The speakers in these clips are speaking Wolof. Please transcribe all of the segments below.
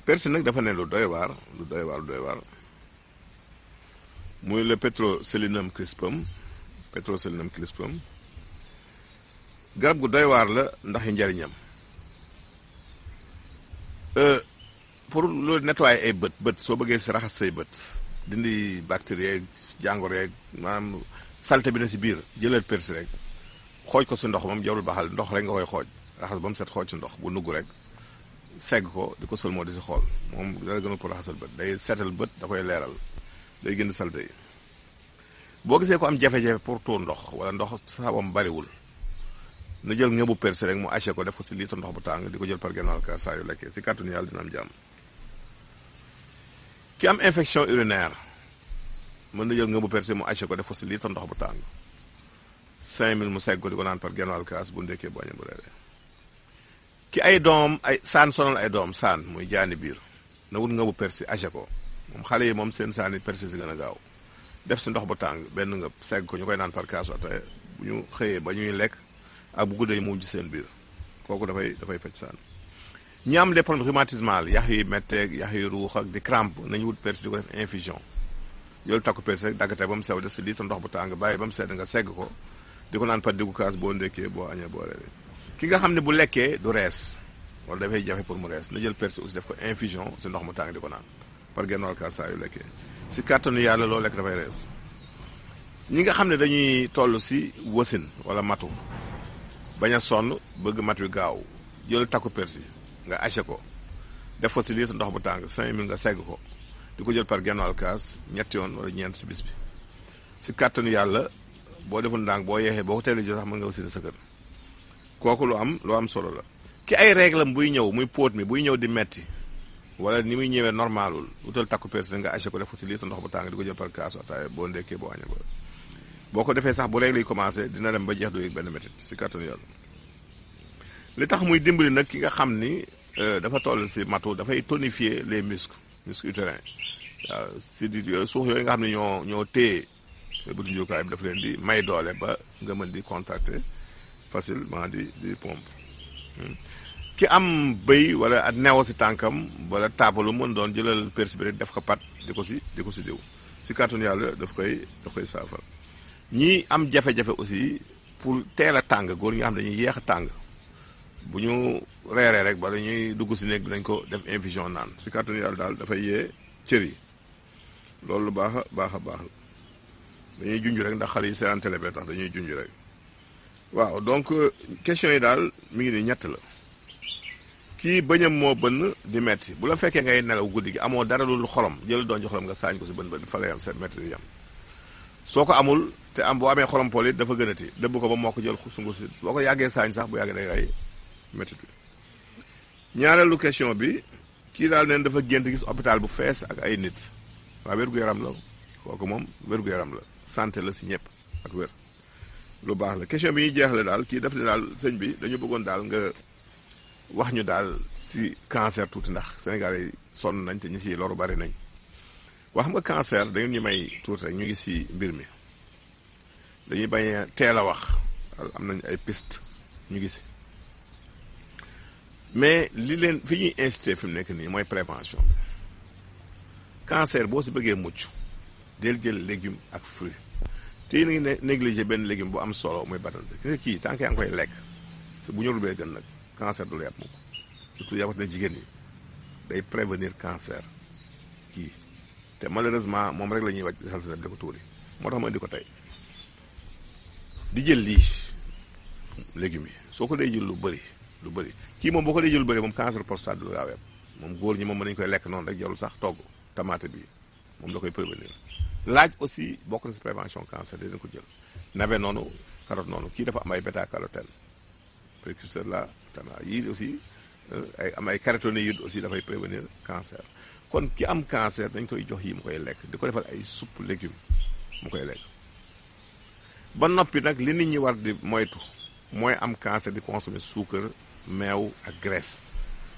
persil nag dafa ne lu doy waar muy le Petroselinum crispum garab gu doy waar la ndax i njariñam pour lu nettoyer ay bët soo bëggee si raxas say bët dindi bactéries yeeg jàngoro yeeg maanaam saleté bi na si biir jëlal persil rek xooj ko si ndox moom jarul baxal ndox rek nga koy xooj raxas ba mu set xooj si ndox bu nugg rek segg ko di ko sëlmoo di si xool moom dara gën a ko raxasal bët day seetal bët da koy leeral day gën saleté yi boo gisee ko am jafe-jafe pour tuur ndox wala ndox saabam bariwul na jël ngëbu persil rek mu haché ko def ko si litre ndox bu tàng di ko jël par genn wàll saa yu lekkee si kàttanu yàlla dina am jàmm. ki am infection urinaire mën na jël ngëbu persil mu haché ko def ko si litre ndox bu tàng 5000 mu segg ko di ko naan par genn wàll kaas bu ndekkee bu añee bu reeree. ki ay doom saan sonal ay doom saan muy jaani biir na wut ngëbu persil haché ko moom xale yi moom seen saan yi persil si gën a gaaw def si ndox bu tàng benn ngëb segg ko ñu koy naan par kaas ataaya bu ñu xëyee ba ñuy lekk ak bu guddee mu ci seen biir kooku dafay faj saan ñi am les problèmes rhumatismales yax yi metteeg yax yi ruux ak di crampe nañu wut persil di ko def infusion jël takku persil rek daggate ba mu sew def si litre ndox bu tàng bàyyi ba mu sedd nga segg ko di ko naan par diggu kaas boo ndekkee boo añee boo reeree. ki nga xam ne bu lekkee du rees wala dafay jafe pour mu rees na jël persil aussi def ko infusion si ndox mu tàng di ko naan par genn wàll kaas saa yu lekkee si kàttanu yàlla loo lekk dafay rees. ñi nga xam ne dañuy toll si wasin wala matu bañ a sonn bëgg mat wi gaaw jël takku persil nga haché ko def ko si litre ndox bu tàng 5000 nga segg ko di ko jël par genn wàll kaas ñetti yoon wala ñeent si bis bi si kàttanu yàlla boo deful ndànk boo yeexee boo ko teelee ji sax mën nga wasine sa kër kooku lu am solo la. ki ay réglam buy ñëw muy póot mi buy ñëw di metti wala ni muy ñëwee normalul wutal takku persil nga haché ko def ko si litre ndox bu tàng di ko jël par kaas ataaya boo ndekkee boo añee boo ko defee sax bu règle yi commencé dina dem ba jeex du yëg benn métit si kàttanu yàlla. li tax muy dimbali nag ki nga xam ni dafa toll si matu dafay tonifier les muscles utérins waaw si di suux yooyu nga xam ne ñoo téye butu njurukaay bi daf leen di may doole ba nga mën di contracter facilement di pompe. ki am bëy wala ak neew si tànkam wala taabalu mën doon jëlal persil bi rek def ko pat di ko si diw si kàttanu yàlla daf koy saafara. ñi am jafe-jafe aussi pour teel a tàng góor ñi nga xam dañuy yeex a tàng bu ñu reeree rek bala ñuy dugg si néeg bi dañ ko def infusion naan si kàttanu yàlla daal dafay yee cër yi loolu lu baax a baax la dañuy junj rek ndax xale yi seen télé bee tax dañuy junj rek waaw donc question yi daal mi ngi ni ñett la. kii bëñam moo bënn di metti bu la fekkee ngay nelaw guddi gi amoo dara lu xorom jël doon ji xorom nga saañ ko si bën fa la yam seen metti di yam soo ko amul te boo amee xorompol it dafa gënati dëbb ko ba moo ko jël sungu si boo ko yàggee saañ sax bu yàggee day rey métit bi. ñaareelu question bi kii daal neen dafa gént gis hôpital bu fees ak ay nit waaw wér-gu-yaram la kooku moom wér-gu-yaram la santé la si ñëpp ak wér lu baax la. question bi ñuy jeexale daal kii daf ne daal sëñ bi dañu bëggoon daal nga wax ñu daal si cancer tuuti ndax Sénégal yi sonn nañ te ñi si loru bari nañ. wax nga cancer da ngeen ñu may tuuti rek ñu ngi si mbir mi dañuy bañ a teel a wax am nañ ay piste ñu ngi si mais li leen fi ñuy incité fi mu nekk nii mooy prévention bi cancer boo si bëggee mucc del jël légume ak fruit te yéen a ngi négligé benn légume bu am solo muy batante kii tant que yaa ngi koy lekk si bu ñu rubee gën nag cancer du la yàpp moom surtout yàppate na jigéen ñi day prévenir cancer kii te malheureusement moom rek la ñuy wàcc salsina bi di ko tuuri moo tax ma indi ko tey di jël lii légumes yi soo ko dee jël lu bëri kii moom boo ko dee jël lu bëri moom cancer prostate du gaaw moom góor ñi moom mën nañu koy lekk noonu rek jarul sax togg tomate bi moom da koy prévenir laaj aussi bokk na si prévention cancer dina ko jël navet noonu carotte noonu kii dafa am ay bêta carotène précurseur la tama yii aussi am ay caroténoïdes aussi dafay prévenir cancer kon ki am cancer dañ koy jox yi mu koy lekk di ko defal ay soupe légumes mu koy lekk ba noppi nag li nit ñi war di moytu mooy am cancer di consommer suukar meew ak graisse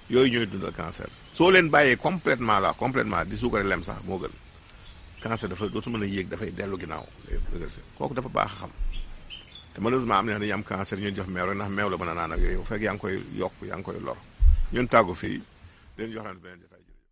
yooyu ñooy dundal cancer soo leen bàyyee complètement di suukar lem sax moo gën cancer dafa dootu mën a yéeg dafay dellu ginnaaw kooku dafa baax a xam te malheureusement am na dañuy am cancer ñuy jox meew rek ndax meew la mën a naan ak yooyu fekk yaa ngi koy yokk yaa ngi koy lor ñun tàggu fii leen joxaan beneen jotaay jërëjëf